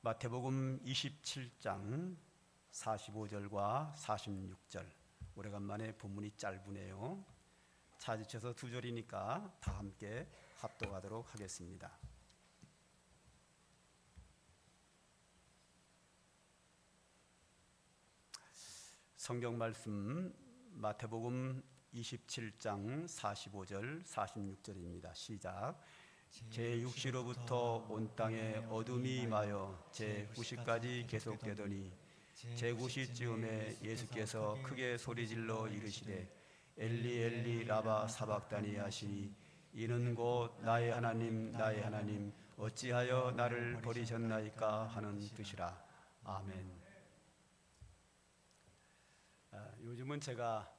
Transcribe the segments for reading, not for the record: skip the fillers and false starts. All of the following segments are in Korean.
마태복음 27장 45절과 46절. 오래간만에 본문이 짧으네요. 찾으셔서 두 절이니까 다 함께 합독하도록 하겠습니다. 성경 말씀 마태복음 27장 45절 46절입니다. 시작. 제6시로부터 온 땅에 어둠이 임하여 제9시까지 계속되더니 제9시쯤에 예수께서 크게 소리질러 이르시되 엘리 엘리 라바 사박다니 하시니 이는 곧 나의 하나님 나의 하나님 어찌하여 나를 버리셨나이까 하는 뜻이라. 아멘. 요즘은 제가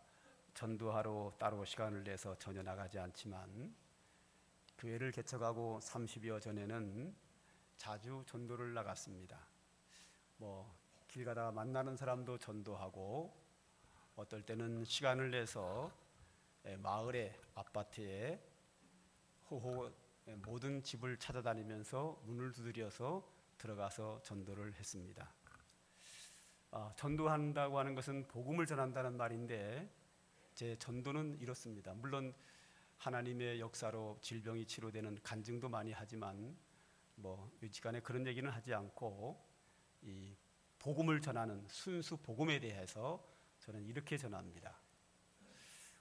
전도하러 따로 시간을 내서 전혀 나가지 않지만 교회를 개척하고 30여 전에는 자주 전도를 나갔습니다. 길 가다가 만나는 사람도 전도하고, 어떨 때는 시간을 내서 마을의 아파트에 모든 집을 찾아다니면서 문을 두드려서 들어가서 전도를 했습니다. 전도한다고 하는 것은 복음을 전한다는 말인데, 제 전도는 이렇습니다. 물론 하나님의 역사로 질병이 치료되는 간증도 많이 하지만 요지간에 그런 얘기는 하지 않고 이 복음을 전하는 순수 복음에 대해서 저는 이렇게 전합니다.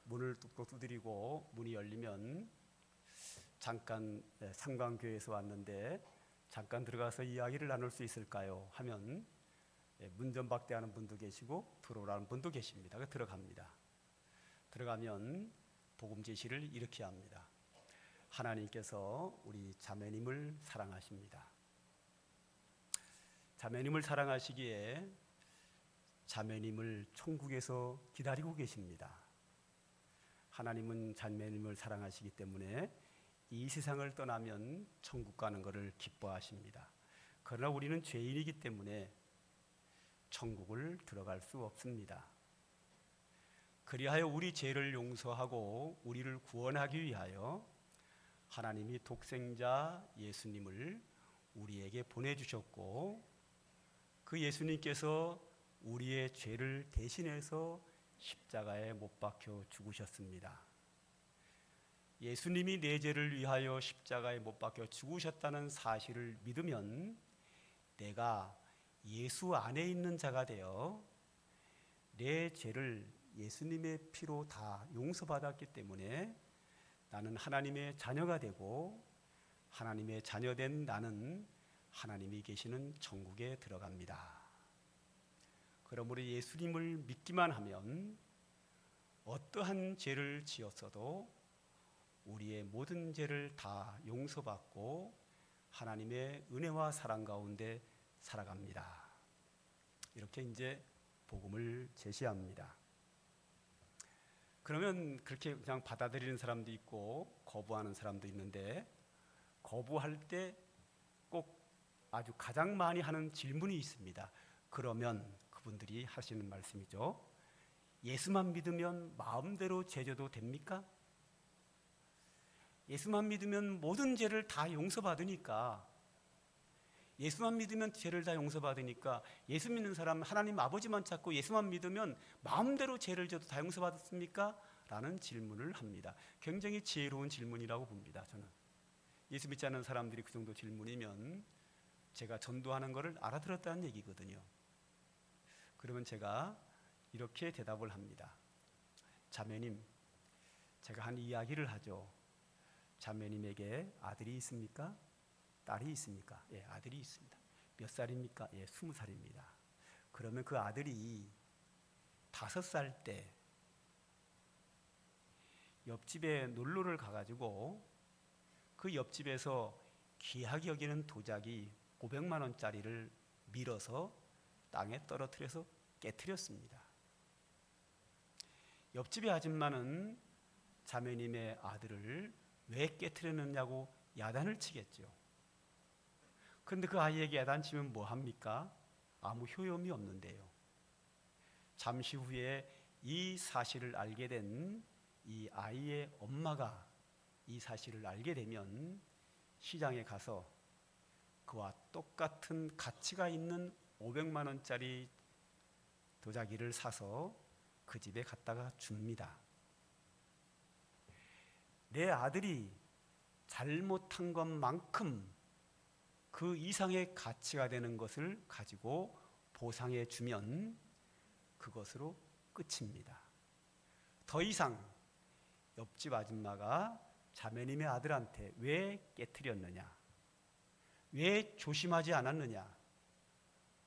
문을 뚝뚝 두드리고 문이 열리면 잠깐 상광교회에서 왔는데 잠깐 들어가서 이야기를 나눌 수 있을까요? 하면 문전박대하는 분도 계시고 들어오라는 분도 계십니다. 들어갑니다. 들어가면 복음 제시를 이렇게 합니다. 하나님께서 우리 자매님을 사랑하십니다. 자매님을 사랑하시기에 자매님을 천국에서 기다리고 계십니다. 하나님은 자매님을 사랑하시기 때문에 이 세상을 떠나면 천국 가는 것을 기뻐하십니다. 그러나 우리는 죄인이기 때문에 천국을 들어갈 수 없습니다. 그리하여 우리 죄를 용서하고 우리를 구원하기 위하여 하나님이 독생자 예수님을 우리에게 보내주셨고, 그 예수님께서 우리의 죄를 대신해서 십자가에 못 박혀 죽으셨습니다. 예수님이 내 죄를 위하여 십자가에 못 박혀 죽으셨다는 사실을 믿으면 내가 예수 안에 있는 자가 되어 내 죄를 예수님의 피로 다 용서받았기 때문에 나는 하나님의 자녀가 되고, 하나님의 자녀된 나는 하나님이 계시는 천국에 들어갑니다. 그러므로 예수님을 믿기만 하면 어떠한 죄를 지었어도 우리의 모든 죄를 다 용서받고 하나님의 은혜와 사랑 가운데 살아갑니다. 이렇게 이제 복음을 제시합니다. 그러면 그렇게 그냥 받아들이는 사람도 있고 거부하는 사람도 있는데, 거부할 때 꼭 아주 가장 많이 하는 질문이 있습니다. 그러면 그분들이 하시는 말씀이죠. 예수만 믿으면 마음대로 죄져도 됩니까? 예수만 믿으면 모든 죄를 다 용서받으니까, 예수만 믿으면 죄를 다 용서받으니까 예수 믿는 사람 하나님 아버지만 찾고 예수만 믿으면 마음대로 죄를 져도 다 용서받습니까? 라는 질문을 합니다. 굉장히 지혜로운 질문이라고 봅니다. 저는 예수 믿지 않는 사람들이 그 정도 질문이면 제가 전도하는 것을 알아들었다는 얘기거든요. 그러면 제가 이렇게 대답을 합니다. 자매님, 제가 한 이야기를 하죠. 자매님에게 아들이 있습니까? 딸이 있습니까? 예, 아들이 있습니다. 몇 살입니까? 예, 20살입니다. 그러면 그 아들이 5살 때 옆집에 놀러를 가가지고 그 옆집에서 귀하게 여기는 도자기 500만 원짜리를 밀어서 땅에 떨어뜨려서 깨트렸습니다. 옆집의 아줌마는 자매님의 아들을 왜 깨트렸느냐고 야단을 치겠죠. 그런데 그 아이에게 야단치면 뭐합니까? 아무 효용이 없는데요. 잠시 후에 이 사실을 알게 된 이 아이의 엄마가 이 사실을 알게 되면 시장에 가서 그와 똑같은 가치가 있는 500만 원짜리 도자기를 사서 그 집에 갖다가 줍니다. 내 아들이 잘못한 것만큼 그 이상의 가치가 되는 것을 가지고 보상해 주면 그것으로 끝입니다. 더 이상 옆집 아줌마가 자매님의 아들한테 왜 깨트렸느냐, 왜 조심하지 않았느냐,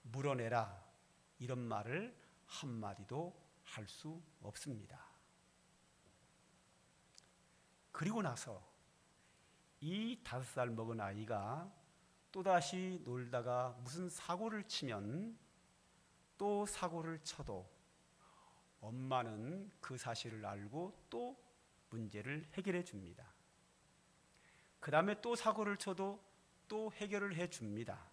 물어내라, 이런 말을 한마디도 할 수 없습니다. 그리고 나서 이 5살 먹은 아이가 또다시 놀다가 무슨 사고를 치면 또 사고를 쳐도 엄마는 그 사실을 알고 또 문제를 해결해 줍니다. 그 다음에 또 사고를 쳐도 또 해결을 해 줍니다.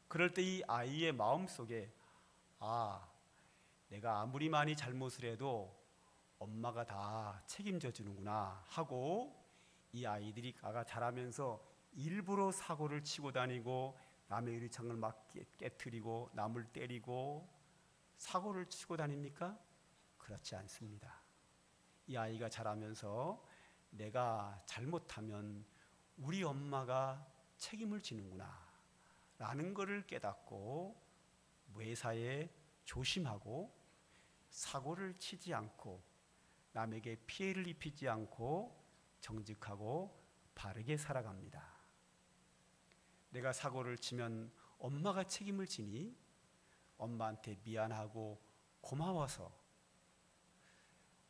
그럴 때 이 아이의 마음속에 내가 아무리 많이 잘못을 해도 엄마가 다 책임져 주는구나 하고 이 아이들이 자라면서 일부러 사고를 치고 다니고 남의 유리창을 막 깨트리고 남을 때리고 사고를 치고 다닙니까? 그렇지 않습니다. 이 아이가 자라면서 내가 잘못하면 우리 엄마가 책임을 지는구나 라는 것을 깨닫고 매사에 조심하고 사고를 치지 않고 남에게 피해를 입히지 않고 정직하고 바르게 살아갑니다. 내가 사고를 치면 엄마가 책임을 지니 엄마한테 미안하고 고마워서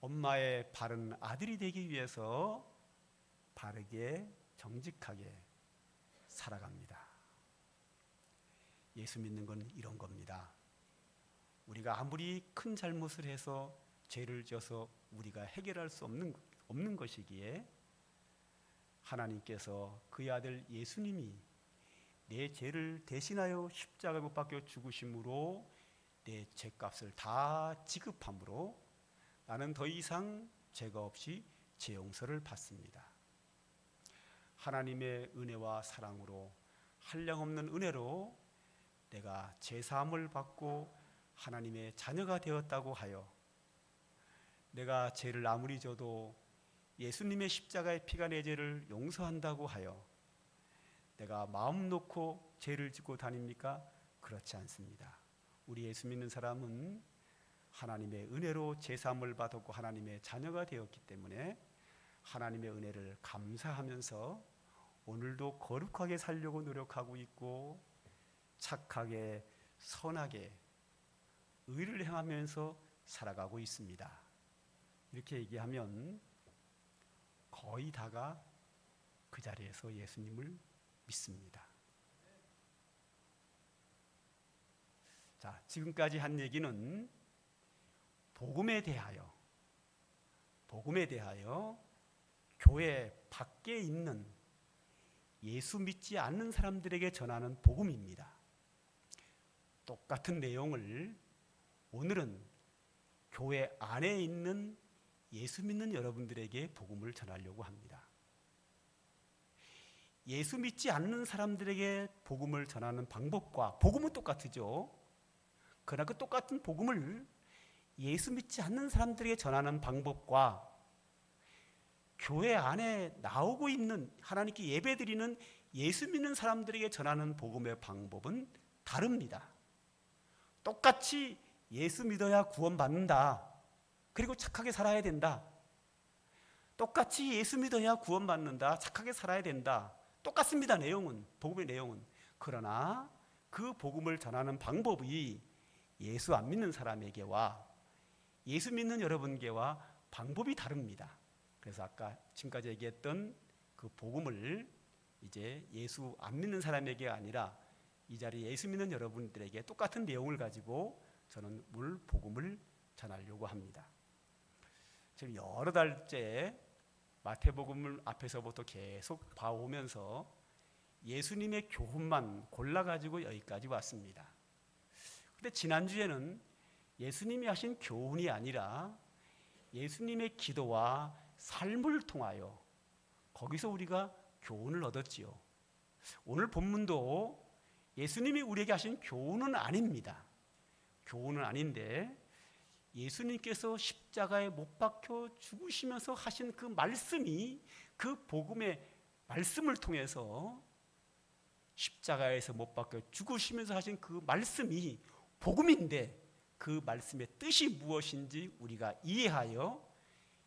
엄마의 바른 아들이 되기 위해서 바르게 정직하게 살아갑니다. 예수 믿는 건 이런 겁니다. 우리가 아무리 큰 잘못을 해서 죄를 져서 우리가 해결할 수 없는 것이기에 하나님께서 그의 아들 예수님이 내 죄를 대신하여 십자가에 못 박혀 죽으심으로 내 죄값을 다 지급함으로 나는 더 이상 죄가 없이 죄 용서를 받습니다. 하나님의 은혜와 사랑으로 한량없는 은혜로 내가 죄 사함을 받고 하나님의 자녀가 되었다고 하여 내가 죄를 아무리 져도 예수님의 십자가의 피가 내 죄를 용서한다고 하여 내가 마음 놓고 죄를 짓고 다닙니까? 그렇지 않습니다. 우리 예수 믿는 사람은 하나님의 은혜로 죄 사함을 받았고 하나님의 자녀가 되었기 때문에 하나님의 은혜를 감사하면서 오늘도 거룩하게 살려고 노력하고 있고 착하게 선하게 의를 행하면서 살아가고 있습니다. 이렇게 얘기하면 거의 다가 그 자리에서 예수님을 믿습니다. 자, 지금까지 한 얘기는 복음에 대하여 교회 밖에 있는 예수 믿지 않는 사람들에게 전하는 복음입니다. 똑같은 내용을 오늘은 교회 안에 있는 예수 믿는 여러분들에게 복음을 전하려고 합니다. 예수 믿지 않는 사람들에게 복음을 전하는 방법과 복음은 똑같죠. 그러나 그 똑같은 복음을 예수 믿지 않는 사람들에게 전하는 방법과 교회 안에 나오고 있는 하나님께 예배드리는 예수 믿는 사람들에게 전하는 복음의 방법은 다릅니다. 똑같이 예수 믿어야 구원받는다. 그리고 착하게 살아야 된다. 똑같이 예수 믿어야 구원받는다. 착하게 살아야 된다. 똑같습니다. 내용은, 복음의 내용은. 그러나 그 복음을 전하는 방법이 예수 안 믿는 사람에게와 예수 믿는 여러분께와 방법이 다릅니다. 그래서 아까 지금까지 얘기했던 그 복음을 이제 예수 안 믿는 사람에게 아니라 이 자리에 예수 믿는 여러분들에게 똑같은 내용을 가지고 저는 오늘 복음을 전하려고 합니다. 지금 여러 달째 마태복음을 앞에서부터 계속 봐오면서 예수님의 교훈만 골라가지고 여기까지 왔습니다. 그런데 지난주에는 예수님이 하신 교훈이 아니라 예수님의 기도와 삶을 통하여 거기서 우리가 교훈을 얻었지요. 오늘 본문도 예수님이 우리에게 하신 교훈은 아닙니다. 교훈은 아닌데 예수님께서 십자가에 못 박혀 죽으시면서 하신 그 말씀이, 그 복음의 말씀을 통해서 십자가에서 못 박혀 죽으시면서 하신 그 말씀이 복음인데, 그 말씀의 뜻이 무엇인지 우리가 이해하여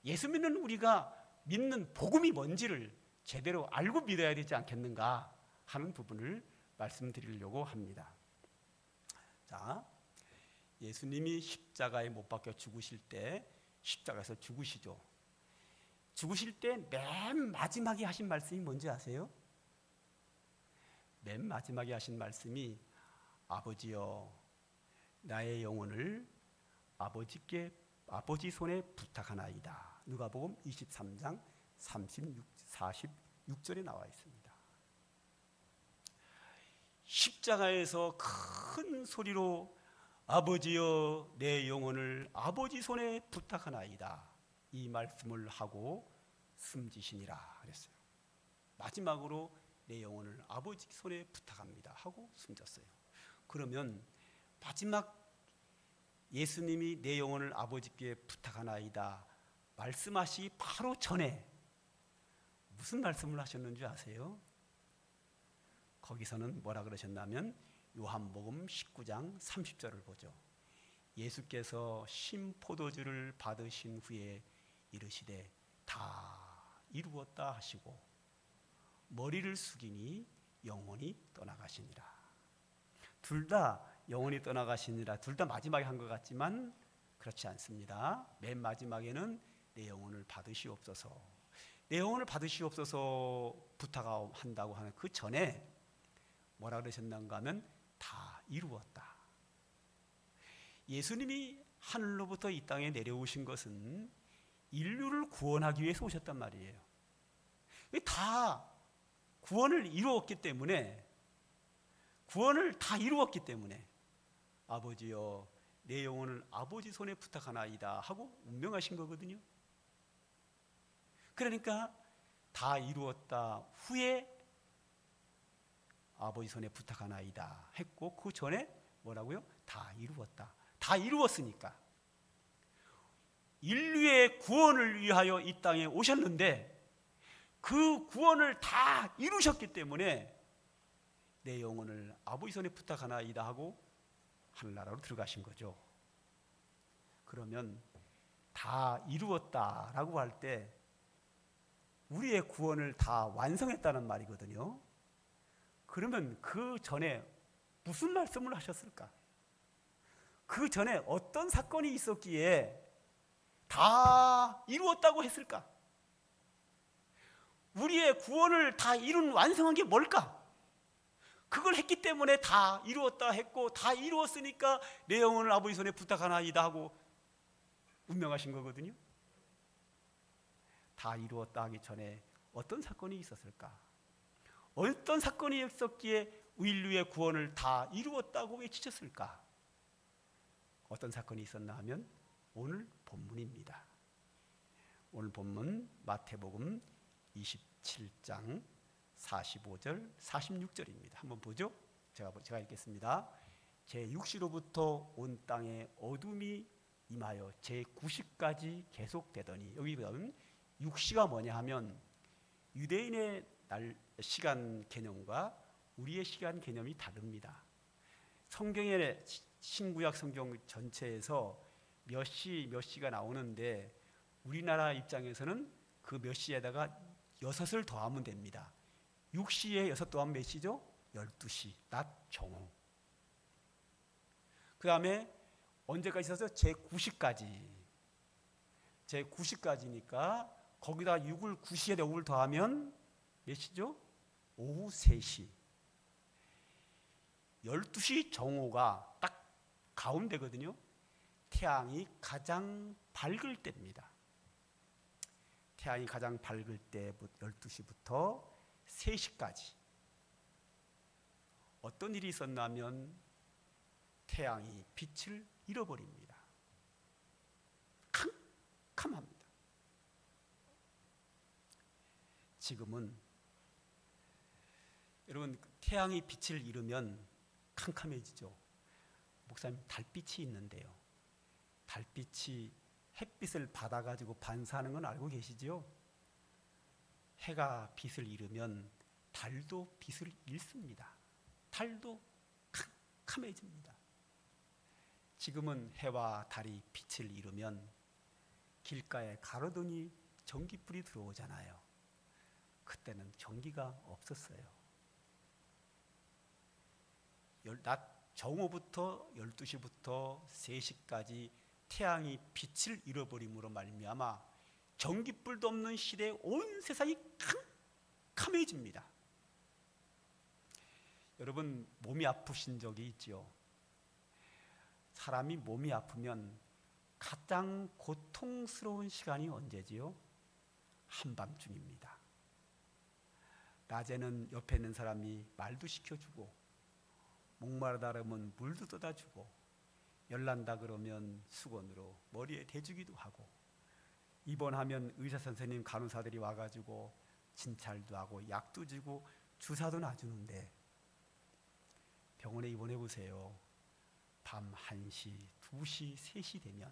예수 믿는 우리가 믿는 복음이 뭔지를 제대로 알고 믿어야 되지 않겠는가 하는 부분을 말씀드리려고 합니다. 자, 예수님이 십자가에 못 박혀 죽으실 때, 십자가에서 죽으시죠. 죽으실 때 맨 마지막에 하신 말씀이 뭔지 아세요? 맨 마지막에 하신 말씀이 아버지여, 나의 영혼을 아버지 손에 부탁하나이다. 누가복음 23장 46절에 나와 있습니다. 십자가에서 큰 소리로 아버지여, 내 영혼을 아버지 손에 부탁하나이다, 이 말씀을 하고 숨지시니라 그랬어요. 마지막으로 내 영혼을 아버지 손에 부탁합니다 하고 숨졌어요. 그러면 마지막 예수님이 내 영혼을 아버지께 부탁하나이다 말씀하시기 바로 전에 무슨 말씀을 하셨는지 아세요? 거기서는 뭐라 그러셨냐면 요한복음 19장 30절을 보죠. 예수께서 신포도주를 받으신 후에 이르시되 다 이루었다 하시고 머리를 숙이니 영혼이 떠나가시니라. 둘 다 영혼이 떠나가시니라, 둘 다 마지막에 한 것 같지만 그렇지 않습니다. 맨 마지막에는 내 영혼을 받으시옵소서, 내 영혼을 받으시옵소서 부탁한다고 하는 그 전에 뭐라 그러셨는가 하면 다 이루었다. 예수님이 하늘로부터 이 땅에 내려오신 것은 인류를 구원하기 위해서 오셨단 말이에요. 다 구원을 이루었기 때문에, 구원을 다 이루었기 때문에 아버지여, 내 영혼을 아버지 손에 부탁하나이다 하고 운명하신 거거든요. 그러니까 다 이루었다 후에 아버지 손에 부탁하나이다 했고, 그 전에 뭐라고요? 다 이루었다. 다 이루었으니까 인류의 구원을 위하여 이 땅에 오셨는데 그 구원을 다 이루셨기 때문에 내 영혼을 아버지 손에 부탁하나이다 하고 하늘나라로 들어가신 거죠. 그러면 다 이루었다라고 할 때 우리의 구원을 다 완성했다는 말이거든요. 그러면 그 전에 무슨 말씀을 하셨을까? 그 전에 어떤 사건이 있었기에 다 이루었다고 했을까? 우리의 구원을 다 이룬 완성한 게 뭘까? 그걸 했기 때문에 다 이루었다 했고, 다 이루었으니까 내 영혼을 아버지 손에 부탁하나이다 하고 운명하신 거거든요. 다 이루었다 하기 전에 어떤 사건이 있었을까? 어떤 사건이 있었기에 인류의 구원을 다 이루었다고 외치셨을까? 어떤 사건이 있었나 하면 오늘 본문입니다. 오늘 본문 마태복음 27장 45절 46절입니다. 한번 보죠. 제가 읽겠습니다. 제6시로부터 온 땅에 어둠이 임하여 제9시까지 계속되더니, 여기 보면 6시가 뭐냐 하면 유대인의 시간 개념과 우리의 시간 개념이 다릅니다. 성경의 신구약 성경 전체에서 몇 시가 나오는데 우리나라 입장에서는 그 몇 시에다가 6을 더하면 됩니다. 6시에 6 더하면 몇 시죠? 12시, 낮 정오. 그 다음에 언제까지 있어서 제9시까지. 제9시까지니까 거기다 6을 9시에 5를 더하면 몇 시죠? 오후 3시. 12시 정오가 딱 가운데거든요. 태양이 가장 밝을 때입니다. 태양이 가장 밝을 때 12시부터 3시까지 어떤 일이 있었냐면 태양이 빛을 잃어버립니다. 캄캄합니다. 지금은 여러분, 태양이 빛을 잃으면 캄캄해지죠. 목사님, 달빛이 있는데요. 달빛이 햇빛을 받아가지고 반사하는 건 알고 계시죠? 해가 빛을 잃으면 달도 빛을 잃습니다. 달도 캄캄해집니다. 지금은 해와 달이 빛을 잃으면 길가에 가로등이 전기불이 들어오잖아요. 그때는 전기가 없었어요. 낮 정오부터 12시부터 3시까지 태양이 빛을 잃어버림으로 말미암아 전기불도 없는 시대에 온 세상이 캄캄해집니다. 여러분, 몸이 아프신 적이 있죠? 사람이 몸이 아프면 가장 고통스러운 시간이 언제지요? 한밤중입니다. 낮에는 옆에 있는 사람이 말도 시켜주고, 목마르다 그러면 물도 떠다 주고, 열난다 그러면 수건으로 머리에 대주기도 하고, 입원하면 의사 선생님, 간호사들이 와가지고 진찰도 하고 약도 주고 주사도 놔주는데, 병원에 입원해 보세요. 밤 1시, 2시, 3시 되면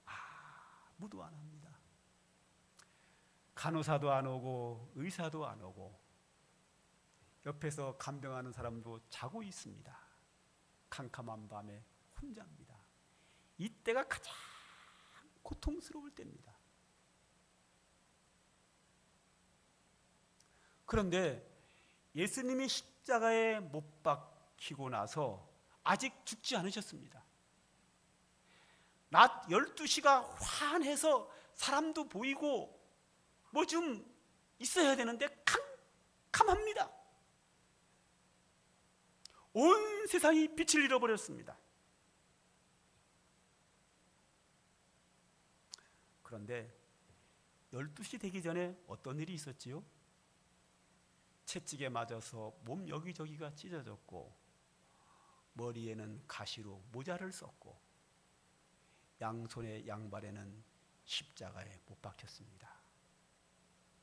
아무도 안 합니다. 간호사도 안 오고 의사도 안 오고 옆에서 간병하는 사람도 자고 있습니다. 캄캄한 밤에 혼자입니다. 이때가 가장 고통스러울 때입니다. 그런데 예수님이 십자가에 못 박히고 나서 아직 죽지 않으셨습니다. 낮 12시가 환해서 사람도 보이고 뭐 좀 있어야 되는데 캄캄합니다. 온 세상이 빛을 잃어버렸습니다. 그런데 12시 되기 전에 어떤 일이 있었지요? 채찍에 맞아서 몸 여기저기가 찢어졌고, 머리에는 가시로 모자를 썼고, 양손에 양발에는 십자가에 못 박혔습니다.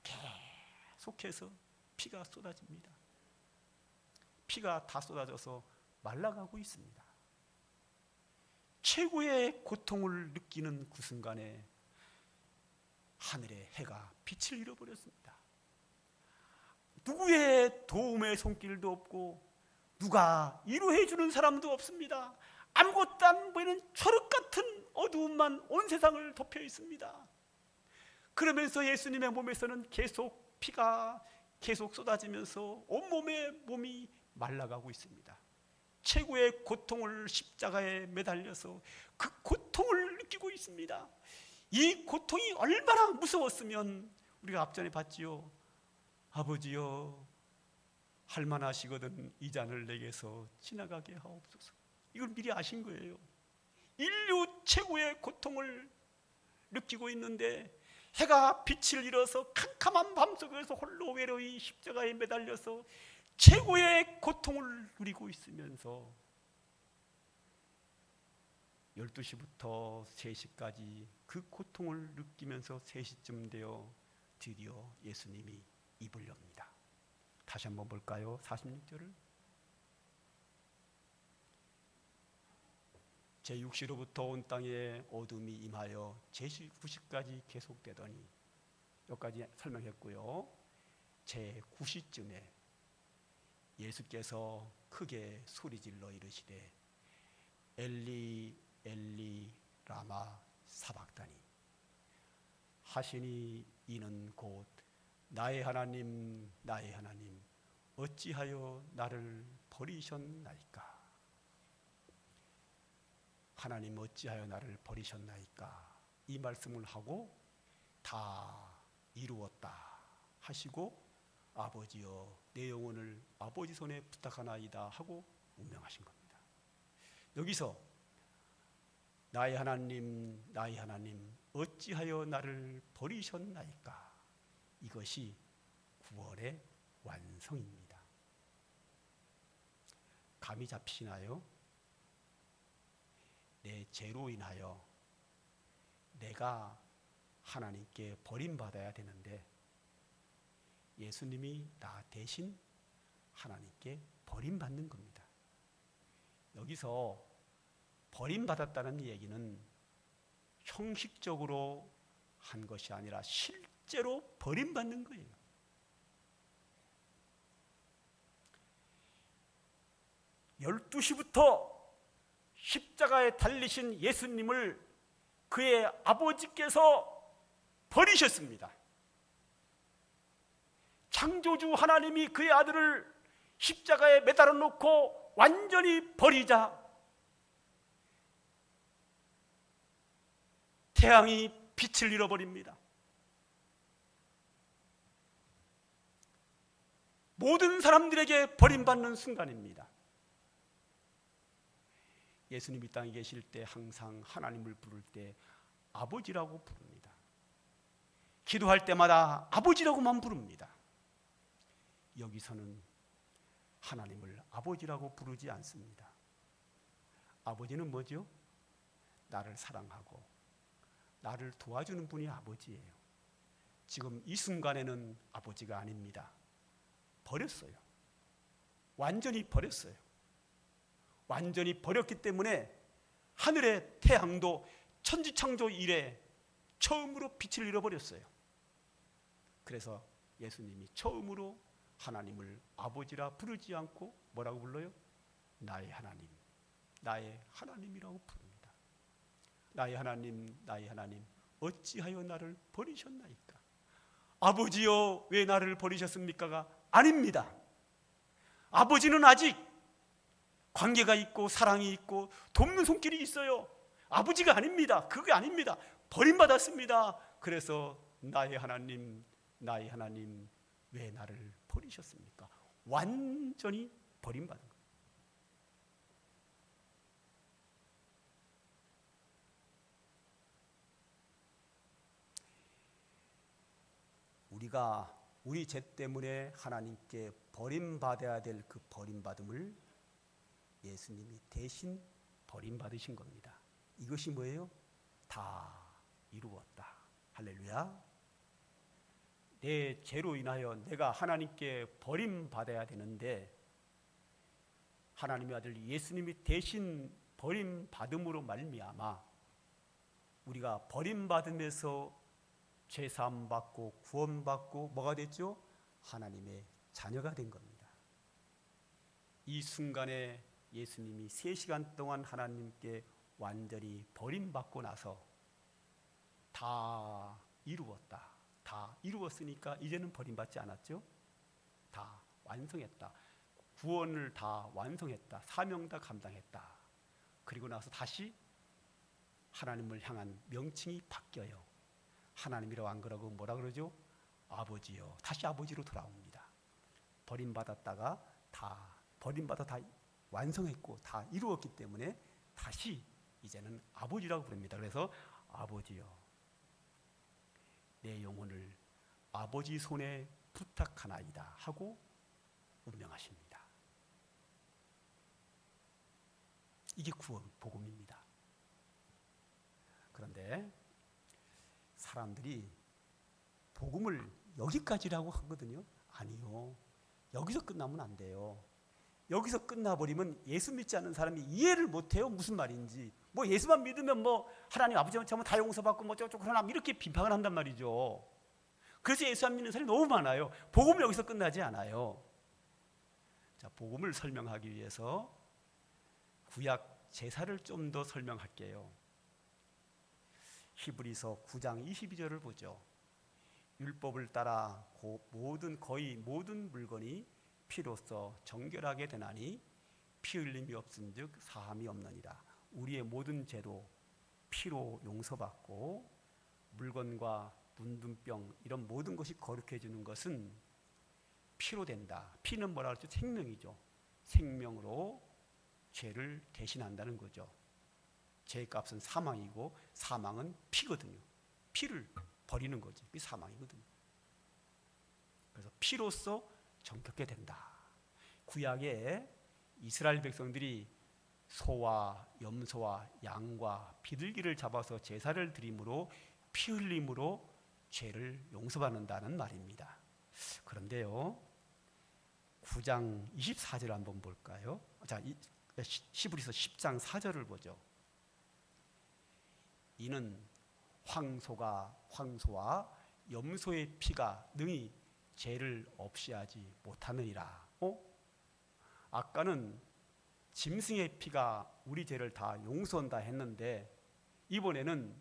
계속해서 피가 쏟아집니다. 피가 다 쏟아져서 말라가고 있습니다. 최고의 고통을 느끼는 그 순간에 하늘의 해가 빛을 잃어버렸습니다. 누구의 도움의 손길도 없고 누가 위로해 주는 사람도 없습니다. 아무것도 안 보이는 초록 같은 어두움만 온 세상을 덮여 있습니다. 그러면서 예수님의 몸에서는 계속 피가 계속 쏟아지면서 온몸의 몸이 말라가고 있습니다. 최고의 고통을 십자가에 매달려서 그 고통을 느끼고 있습니다. 이 고통이 얼마나 무서웠으면 우리가 앞전에 봤지요. 아버지여, 할만하시거든 이 잔을 내게서 지나가게 하옵소서. 이걸 미리 아신 거예요. 인류 최고의 고통을 느끼고 있는데 해가 빛을 잃어서 캄캄한 밤속에서 홀로 외로이 십자가에 매달려서 최고의 고통을 누리고 있으면서 12시부터 3시까지 그 고통을 느끼면서 3시쯤 되어 드디어 예수님이 입을 엽니다. 다시 한번 볼까요? 46절을. 제6시로부터 온 땅에 어둠이 임하여 제9시까지 계속되더니, 여기까지 설명했고요. 제9시쯤에 예수께서 크게 소리질러 이르시되 엘리 엘리 라마 사박다니 하시니 이는 곧 나의 하나님 나의 하나님 어찌하여 나를 버리셨나이까. 하나님 어찌하여 나를 버리셨나이까. 이 말씀을 하고 다 이루었다 하시고 아버지여 내 영혼을 아버지 손에 부탁하나이다 하고 운명하신 겁니다. 여기서 나의 하나님 나의 하나님 어찌하여 나를 버리셨나이까, 이것이 구원의 완성입니다. 감이 잡히시나요? 내 죄로 인하여 내가 하나님께 버림받아야 되는데 예수님이 나 대신 하나님께 버림받는 겁니다. 여기서 버림받았다는 얘기는 형식적으로 한 것이 아니라 실제로 버림받는 거예요. 열두 시부터 십자가에 달리신 예수님을 그의 아버지께서 버리셨습니다. 창조주 하나님이 그의 아들을 십자가에 매달아 놓고 완전히 버리자 태양이 빛을 잃어버립니다. 모든 사람들에게 버림받는 순간입니다. 예수님이 땅에 계실 때 항상 하나님을 부를 때 아버지라고 부릅니다. 기도할 때마다 아버지라고만 부릅니다. 여기서는 하나님을 아버지라고 부르지 않습니다. 아버지는 뭐죠? 나를 사랑하고 나를 도와주는 분이 아버지예요. 지금 이 순간에는 아버지가 아닙니다. 버렸어요. 완전히 버렸어요. 완전히 버렸기 때문에 하늘의 태양도 천지창조 이래 처음으로 빛을 잃어버렸어요. 그래서 예수님이 처음으로 하나님을 아버지라 부르지 않고 뭐라고 불러요? 나의 하나님, 나의 하나님이라고 부릅니다. 나의 하나님, 나의 하나님, 어찌하여 나를 버리셨나이까? 아버지여 왜 나를 버리셨습니까가 아닙니다. 아버지는 아직 관계가 있고 사랑이 있고 돕는 손길이 있어요. 아버지가 아닙니다. 그게 아닙니다. 버림받았습니다. 그래서 나의 하나님, 나의 하나님 왜 나를 버리셨습니까? 완전히 버림받은 거예요. 우리가 우리 죄 때문에 하나님께 버림받아야 될 그 버림받음을 예수님이 대신 버림받으신 겁니다. 이것이 뭐예요? 다 이루었다. 할렐루야. 내 죄로 인하여 내가 하나님께 버림받아야 되는데 하나님의 아들 예수님이 대신 버림받음으로 말미암아 우리가 버림받으면서 죄사함 받고 구원받고 뭐가 됐죠? 하나님의 자녀가 된 겁니다. 이 순간에 예수님이 3시간 동안 하나님께 완전히 버림받고 나서 다 이루었다. 다 이루었으니까 이제는 버림받지 않았죠? 다 완성했다. 구원을 다 완성했다. 사명 다 감당했다. 그리고 나서 다시 하나님을 향한 명칭이 바뀌어요. 하나님이라고 안 그러고 뭐라 그러죠? 아버지요. 다시 아버지로 돌아옵니다. 버림받았다가 다 버림받아 다 완성했고 다 이루었기 때문에 다시 이제는 아버지라고 부릅니다. 그래서 아버지요, 내 영혼을 아버지 손에 부탁하나이다 하고 운명하십니다. 이게 구원 복음입니다. 그런데 사람들이 복음을 여기까지라고 하거든요. 아니요. 여기서 끝나면 안 돼요. 여기서 끝나버리면 예수 믿지 않는 사람이 이해를 못해요. 무슨 말인지. 뭐 예수만 믿으면 뭐 하나님 아버지만 참으면 다 용서받고 뭐 저쪽 그러나 이렇게 비판을 한단 말이죠. 그래서 예수 안 믿는 사람이 너무 많아요. 복음은 여기서 끝나지 않아요. 자, 복음을 설명하기 위해서 구약 제사를 좀 더 설명할게요. 히브리서 9장 22절을 보죠. 율법을 따라 거의 모든 물건이 피로써 정결하게 되나니 피 흘림이 없은즉 사함이 없느니라. 우리의 모든 죄도 피로 용서받고 물건과 문둥병 이런 모든 것이 거룩해 주는 것은 피로 된다. 피는 뭐라 그러죠? 생명이죠. 생명으로 죄를 대신한다는 거죠. 죄의 값은 사망이고 사망은 피거든요. 피를 버리는 거지. 그게 사망이거든요. 그래서 피로써 정결케 된다. 구약에 이스라엘 백성들이 소와 염소와 양과 비둘기를 잡아서 제사를 드림으로 피 흘림으로 죄를 용서받는다는 말입니다. 그런데요, 9장 24절 한번 볼까요? 자, 히브리서 10장 4절을 보죠. 이는 황소와 염소의 피가 능히 죄를 없이 하지 못하느니라. 아까는 짐승의 피가 우리 죄를 다 용서한다 했는데 이번에는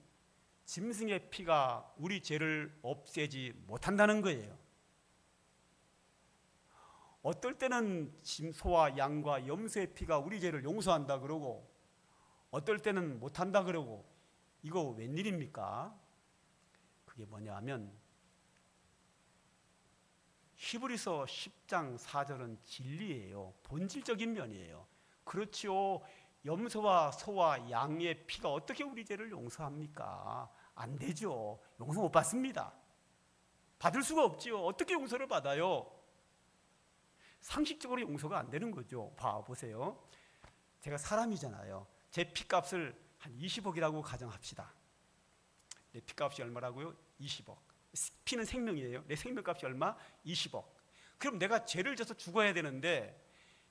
짐승의 피가 우리 죄를 없애지 못한다는 거예요. 어떨 때는 소와 양과 염소의 피가 우리 죄를 용서한다 그러고 어떨 때는 못한다 그러고 이거 웬일입니까? 그게 뭐냐 하면 히브리서 10장 4절은 진리예요. 본질적인 면이에요. 그렇지요. 염소와 소와 양의 피가 어떻게 우리 죄를 용서합니까? 안 되죠. 용서 못 받습니다. 받을 수가 없지요. 어떻게 용서를 받아요? 상식적으로 용서가 안 되는 거죠. 보세요. 제가 사람이잖아요. 제 피값을 한 20억이라고 가정합시다. 내 피값이 얼마라고요? 20억. 피는 생명이에요. 내 생명값이 얼마? 20억. 그럼 내가 죄를 져서 죽어야 되는데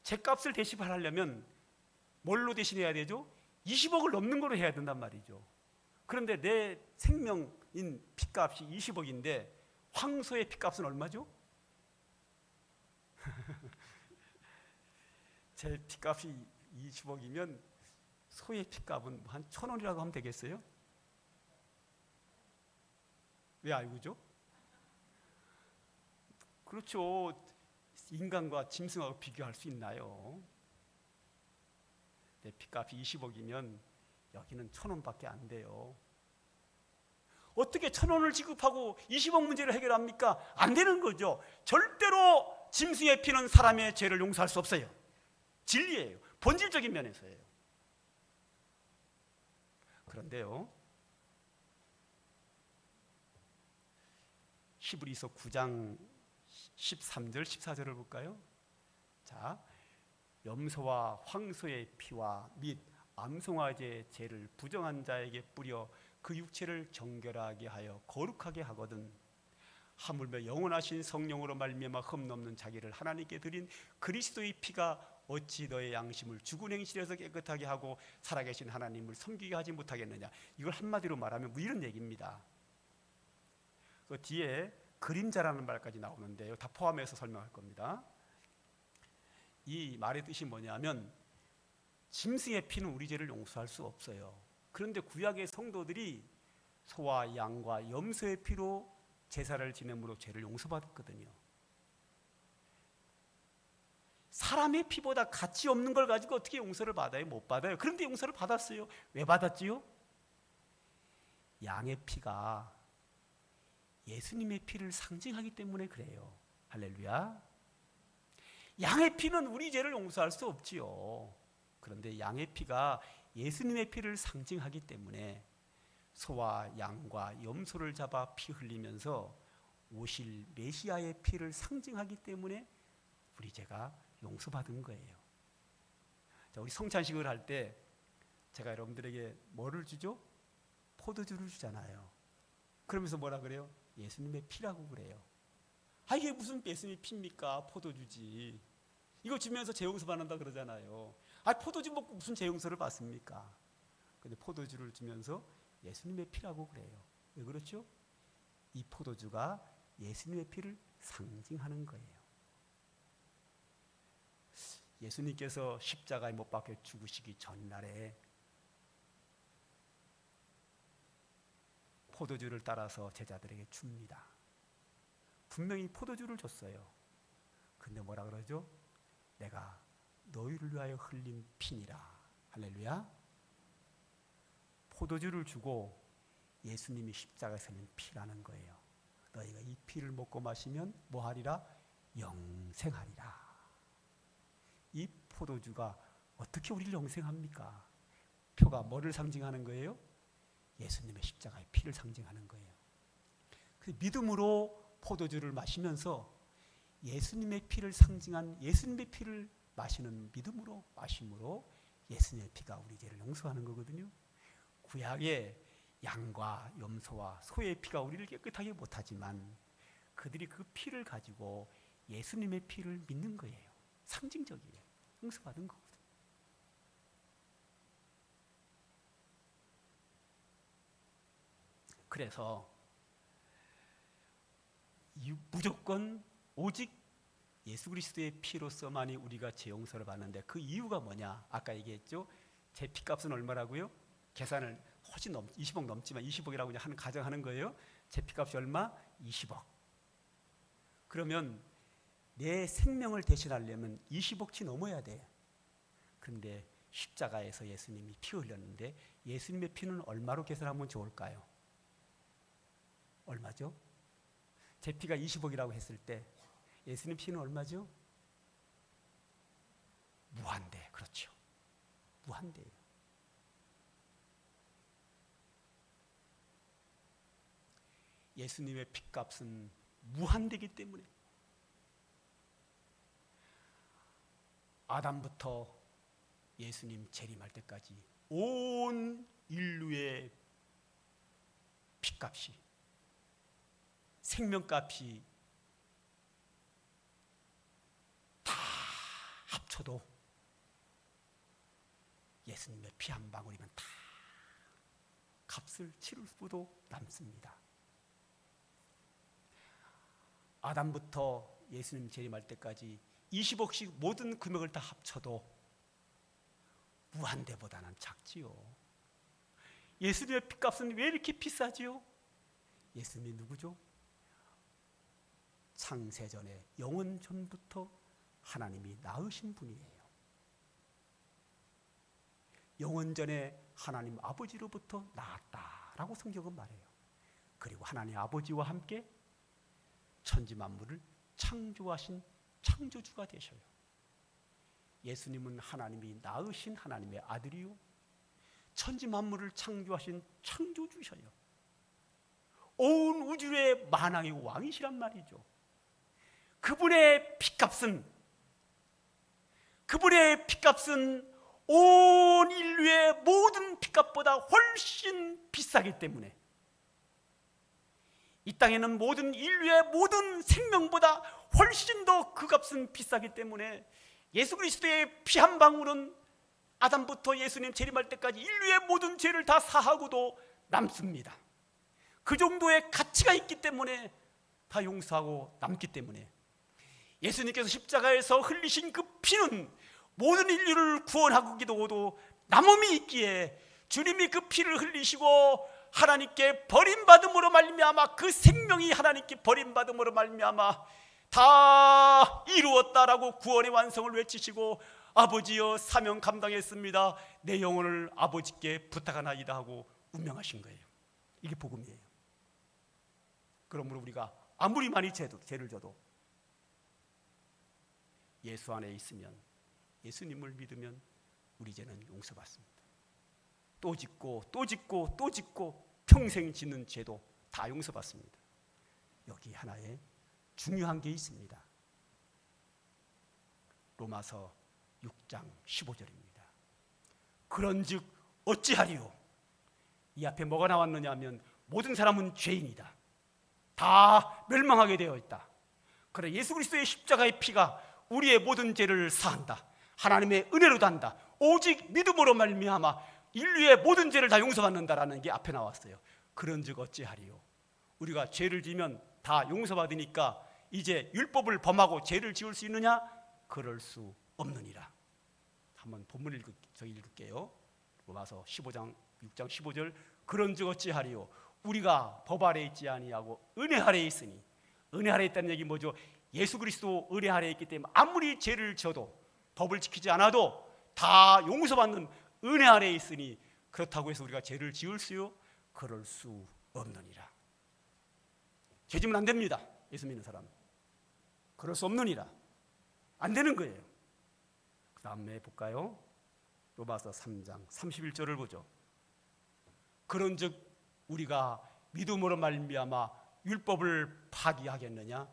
제 값을 대신하려면 뭘로 대신해야 되죠? 20억을 넘는 걸로 해야 된단 말이죠. 그런데 내 생명인 피값이 20억인데 황소의 피값은 얼마죠? 제 피값이 20억이면 소의 피값은 한 1,000원이라고 하면 되겠어요? 왜 알고죠? 그렇죠. 인간과 짐승하고 비교할 수 있나요? 내 피값이 20억이면 여기는 1,000원밖에 안 돼요. 어떻게 1,000원을 지급하고 20억 문제를 해결합니까? 안 되는 거죠. 절대로 짐승의 피는 사람의 죄를 용서할 수 없어요. 진리예요. 본질적인 면에서예요. 그런데요, 히브리서 9장 13절 14절을 볼까요? 자, 염소와 황소의 피와 및 암송아지의 죄를 부정한 자에게 뿌려 그 육체를 정결하게 하여 거룩하게 하거든 하물며 영원하신 성령으로 말미암아 흠없는 자기를 하나님께 드린 그리스도의 피가 어찌 너의 양심을 죽은 행실에서 깨끗하게 하고 살아계신 하나님을 섬기게 하지 못하겠느냐. 이걸 한마디로 말하면 이런 얘기입니다. 그 뒤에 그림자라는 말까지 나오는데요, 다 포함해서 설명할 겁니다. 이 말의 뜻이 뭐냐면 짐승의 피는 우리 죄를 용서할 수 없어요. 그런데 구약의 성도들이 소와 양과 염소의 피로 제사를 지냄으로 죄를 용서받았거든요. 사람의 피보다 가치 없는 걸 가지고 어떻게 용서를 받아요? 못 받아요. 그런데 용서를 받았어요. 왜 받았지요? 양의 피가 예수님의 피를 상징하기 때문에 그래요. 할렐루야. 양의 피는 우리 죄를 용서할 수 없지요. 그런데 양의 피가 예수님의 피를 상징하기 때문에 소와 양과 염소를 잡아 피 흘리면서 오실 메시아의 피를 상징하기 때문에 우리 죄가 용서받은 거예요. 자, 우리 성찬식을 할 때 제가 여러분들에게 뭐를 주죠? 포도주를 주잖아요. 그러면서 뭐라 그래요? 예수님의 피라고 그래요. 이게 무슨 예수님의 피입니까? 포도주지. 이거 주면서 죄 용서 받는다 그러잖아요. 포도주 먹고 무슨 죄 용서를 받습니까? 근데 포도주를 주면서 예수님의 피라고 그래요. 왜 그렇죠? 이 포도주가 예수님의 피를 상징하는 거예요. 예수님께서 십자가에 못 박혀 죽으시기 전날에 포도주를 따라서 제자들에게 줍니다. 분명히 포도주를 줬어요. 근데 뭐라 그러죠? 내가 너희를 위하여 흘린 피니라. 할렐루야. 포도주를 주고 예수님이 십자가에서 흘린 피라는 거예요. 너희가 이 피를 먹고 마시면 뭐하리라? 영생하리라. 이 포도주가 어떻게 우리를 영생합니까? 표가 뭐를 상징하는 거예요? 예수님의 십자가의 피를 상징하는 거예요. 그 믿음으로 포도주를 마시면서 예수님의 피를 상징한 예수님의 피를 마시는 믿음으로 마심으로 예수님의 피가 우리 죄를 용서하는 거거든요. 구약의 양과 염소와 소의 피가 우리를 깨끗하게 못하지만 그들이 그 피를 가지고 예수님의 피를 믿는 거예요. 상징적이에요. 용서받은 거거든요. 그래서 무조건 오직 예수 그리스도의 피로서만이 우리가 죄 용서를 받는데, 그 이유가 뭐냐? 아까 얘기했죠. 제 피값은 얼마라고요? 계산을 훨씬 20억 넘지만 20억이라고 그냥 하는 가정하는 거예요. 제 피값이 얼마? 20억. 그러면 내 생명을 대신하려면 20억치 넘어야 돼. 그런데 십자가에서 예수님이 피 흘렸는데, 예수님의 피는 얼마로 계산하면 좋을까요? 얼마죠? 제 피가 20억이라고 했을 때 예수님 피는 얼마죠? 무한대. 그렇죠. 무한대예요. 예수님의 피값은 무한대이기 때문에 아담부터 예수님 재림할 때까지 온 인류의 피값이, 생명값이 다 합쳐도 예수님의 피 한 방울이면 다 값을 치를 수도 남습니다. 아담부터 예수님 재림할 때까지 20억씩 모든 금액을 다 합쳐도 무한대보다는 작지요. 예수님의 피값은 왜 이렇게 비싸지요? 예수님이 누구죠? 창세전에 영원 전부터 하나님이 낳으신 분이에요. 영원 전에 하나님 아버지로부터 낳았다라고 성경은 말해요. 그리고 하나님 아버지와 함께 천지 만물을 창조하신 창조주가 되셔요. 예수님은 하나님이 낳으신 하나님의 아들이요, 천지 만물을 창조하신 창조주셔요. 온 우주의 만왕의 왕이시란 말이죠. 그분의 피값은 온 인류의 모든 피값보다 훨씬 비싸기 때문에, 이 땅에는 모든 인류의 모든 생명보다 훨씬 더 그 값은 비싸기 때문에 예수 그리스도의 피 한 방울은 아담부터 예수님 재림할 때까지 인류의 모든 죄를 다 사하고도 남습니다. 그 정도의 가치가 있기 때문에, 다 용서하고 남기 때문에 예수님께서 십자가에서 흘리신 그 피는 모든 인류를 구원하기도 남음이 있기에, 주님이 그 피를 흘리시고 하나님께 버림받음으로 말미암아, 그 생명이 하나님께 버림받음으로 말미암아 다 이루었다라고 구원의 완성을 외치시고, 아버지여 사명 감당했습니다, 내 영혼을 아버지께 부탁하나이다 하고 운명하신 거예요. 이게 복음이에요. 그러므로 우리가 아무리 많이 죄를 져도 예수 안에 있으면, 예수님을 믿으면 우리 죄는 용서받습니다. 또 짓고 또 짓고 또 짓고 평생 짓는 죄도 다 용서받습니다. 여기 하나의 중요한 게 있습니다. 로마서 6장 15절입니다. 그런즉 어찌하리요? 이 앞에 뭐가 나왔느냐 하면, 모든 사람은 죄인이다, 다 멸망하게 되어 있다. 그래 예수 그리스도의 십자가의 피가 우리의 모든 죄를 사한다, 하나님의 은혜로 단다, 오직 믿음으로 말미암아 인류의 모든 죄를 다 용서받는다라는 게 앞에 나왔어요. 그런즉 어찌하리요? 우리가 죄를 지면 다 용서받으니까 이제 율법을 범하고 죄를 지을 수 있느냐? 그럴 수 없느니라. 한번 본문 읽을게요. 로마서 6장 15절. 그런즉 어찌하리요? 우리가 법 아래 있지 아니하고 은혜 아래 있으니. 은혜 아래 있다는 얘기 뭐죠? 예수 그리스도 은혜 아래 있기 때문에 아무리 죄를 져도, 법을 지키지 않아도 다 용서받는 은혜 아래 있으니, 그렇다고 해서 우리가 죄를 지을 수요? 그럴 수 없느니라. 죄 지면 안 됩니다. 예수 믿는 사람 그럴 수 없느니라. 안 되는 거예요. 그 다음에 볼까요? 로마서 3장 31절을 보죠. 그런즉 우리가 믿음으로 말미암아 율법을 파기하겠느냐?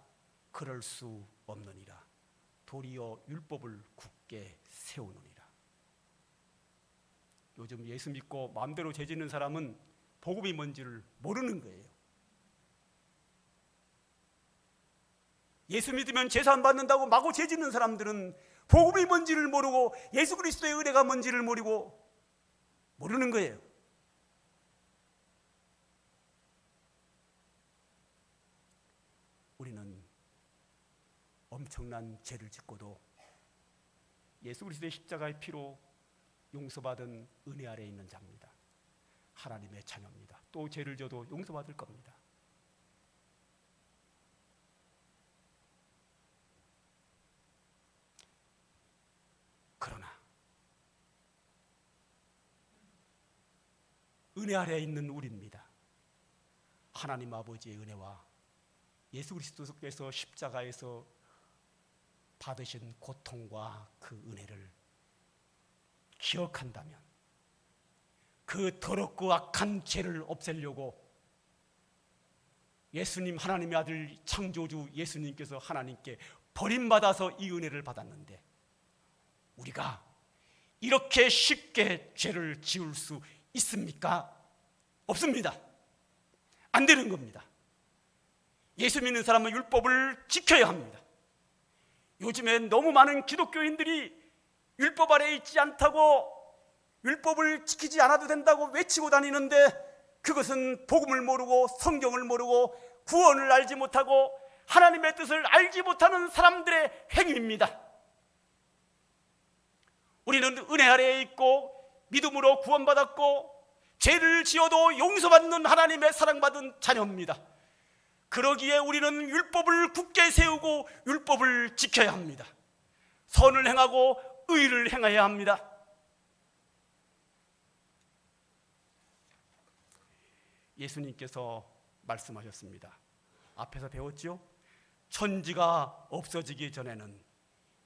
그럴 수 없느니라. 도리어 율법을 굳게 세우느니라. 요즘 예수 믿고 마음대로 죄 짓는 사람은 복음이 뭔지를 모르는 거예요. 예수 믿으면 제사 안 받는다고 마구 죄 짓는 사람들은 복음이 뭔지를 모르고 예수 그리스도의 은혜가 뭔지를 모르는 거예요. 우리는 엄청난 죄를 짓고도 예수 그리스도의 십자가의 피로 용서받은 은혜 아래에 있는 자입니다. 하나님의 자녀입니다. 또 죄를 져도 용서받을 겁니다. 그러나 은혜 아래에 있는 우리입니다. 하나님 아버지의 은혜와 예수 그리스도께서 십자가에서 받으신 고통과 그 은혜를 기억한다면 그 더럽고 악한 죄를 없애려고 예수님, 하나님의 아들 창조주 예수님께서 하나님께 버림받아서 이 은혜를 받았는데 우리가 이렇게 쉽게 죄를 지을 수 있습니까? 없습니다. 안 되는 겁니다. 예수 믿는 사람은 율법을 지켜야 합니다. 요즘엔 너무 많은 기독교인들이 율법 아래에 있지 않다고, 율법을 지키지 않아도 된다고 외치고 다니는데 그것은 복음을 모르고 성경을 모르고 구원을 알지 못하고 하나님의 뜻을 알지 못하는 사람들의 행위입니다. 우리는 은혜 아래에 있고 믿음으로 구원받았고 죄를 지어도 용서받는 하나님의 사랑받은 자녀입니다. 그러기에 우리는 율법을 굳게 세우고 율법을 지켜야 합니다. 선을 행하고 의를 행해야 합니다. 예수님께서 말씀하셨습니다. 앞에서 배웠죠? 천지가 없어지기 전에는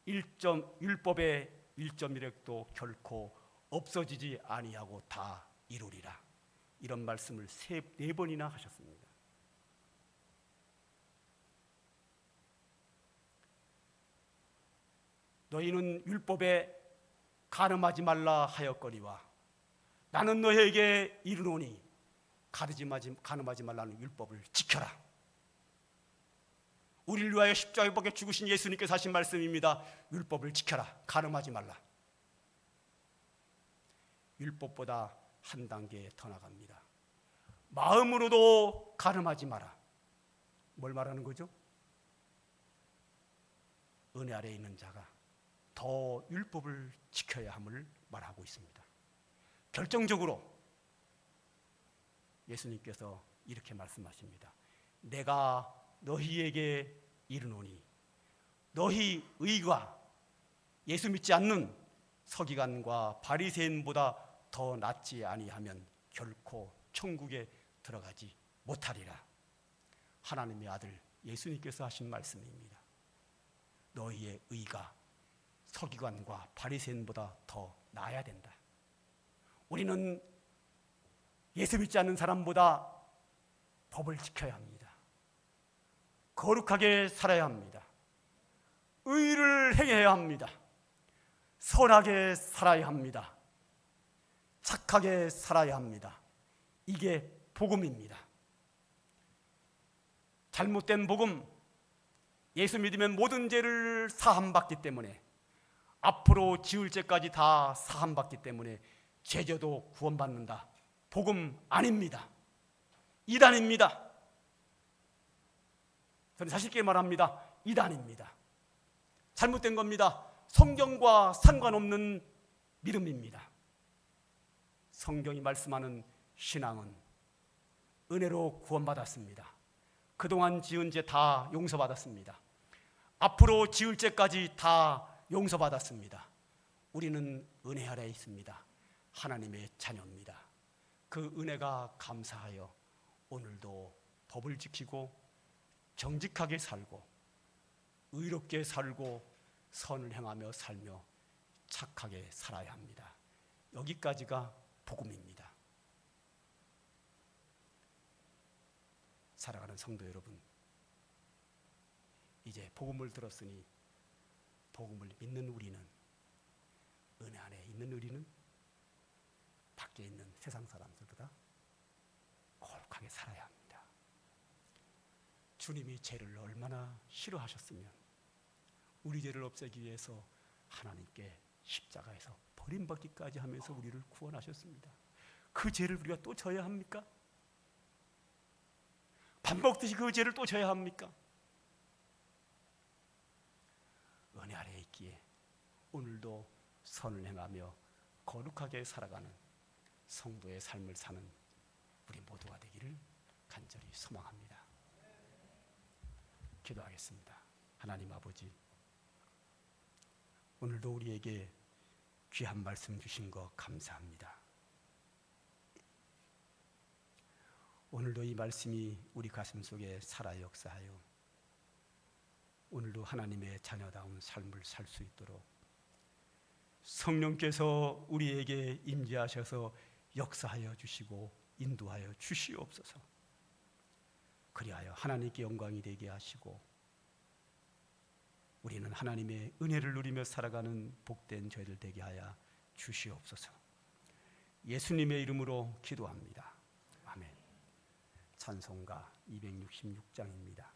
율법의 1.1획도 결코 없어지지 아니하고 다 이루리라. 이런 말씀을 4번이나 하셨습니다. 너희는 율법에 간음하지 말라 하였거니와 나는 너희에게 이르노니 간음하지 말라는 율법을 지켜라. 우리를 위하여 십자가에 못 박혀 죽으신 예수님께서 하신 말씀입니다. 율법을 지켜라. 간음하지 말라. 율법보다 한 단계 더 나갑니다. 마음으로도 간음하지 마라. 뭘 말하는 거죠? 은혜 아래에 있는 자가 더 율법을 지켜야 함을 말하고 있습니다. 결정적으로 예수님께서 이렇게 말씀하십니다. 내가 너희에게 이르노니 너희 의가 예수 믿지 않는 서기관과 바리새인보다 더 낫지 아니하면 결코 천국에 들어가지 못하리라. 하나님의 아들 예수님께서 하신 말씀입니다. 너희의 의가 서기관과 바리새인보다 더 나아야 된다. 우리는 예수 믿지 않는 사람보다 법을 지켜야 합니다. 거룩하게 살아야 합니다. 의를 행해야 합니다. 선하게 살아야 합니다. 착하게 살아야 합니다. 이게 복음입니다. 잘못된 복음, 예수 믿으면 모든 죄를 사함받기 때문에 앞으로 지을 죄까지 다 사함받기 때문에 죄져도 구원받는다. 복음 아닙니다. 이단입니다. 저는 자신 있게 말합니다. 이단입니다. 잘못된 겁니다. 성경과 상관없는 믿음입니다. 성경이 말씀하는 신앙은 은혜로 구원받았습니다. 그동안 지은 죄 다 용서받았습니다. 앞으로 지을 죄까지 다 용서받았습니다. 우리는 은혜 아래에 있습니다. 하나님의 자녀입니다. 그 은혜가 감사하여 오늘도 법을 지키고 정직하게 살고 의롭게 살고 선을 행하며 살며 착하게 살아야 합니다. 여기까지가 복음입니다. 사랑하는 성도 여러분, 이제 복음을 들었으니 복음을 믿는 우리는, 은혜 안에 있는 우리는 밖에 있는 세상 사람들보다 거룩하게 살아야 합니다. 주님이 죄를 얼마나 싫어하셨으면 우리 죄를 없애기 위해서 하나님께 십자가에서 버림받기까지 하면서 우리를 구원하셨습니다. 그 죄를 우리가 또 져야 합니까? 밥 먹듯이 그 죄를 또 져야 합니까? 은혜 아래에 있기에 오늘도 선을 행하며 거룩하게 살아가는 성도의 삶을 사는 우리 모두가 되기를 간절히 소망합니다. 기도하겠습니다. 하나님 아버지, 오늘도 우리에게 귀한 말씀 주신 것 감사합니다. 오늘도 이 말씀이 우리 가슴 속에 살아 역사하여 오늘도 하나님의 자녀다운 삶을 살 수 있도록 성령께서 우리에게 임재하셔서 역사하여 주시고 인도하여 주시옵소서. 그리하여 하나님께 영광이 되게 하시고 우리는 하나님의 은혜를 누리며 살아가는 복된 저희들 되게 하여 주시옵소서. 예수님의 이름으로 기도합니다. 아멘. 찬송가 266장입니다.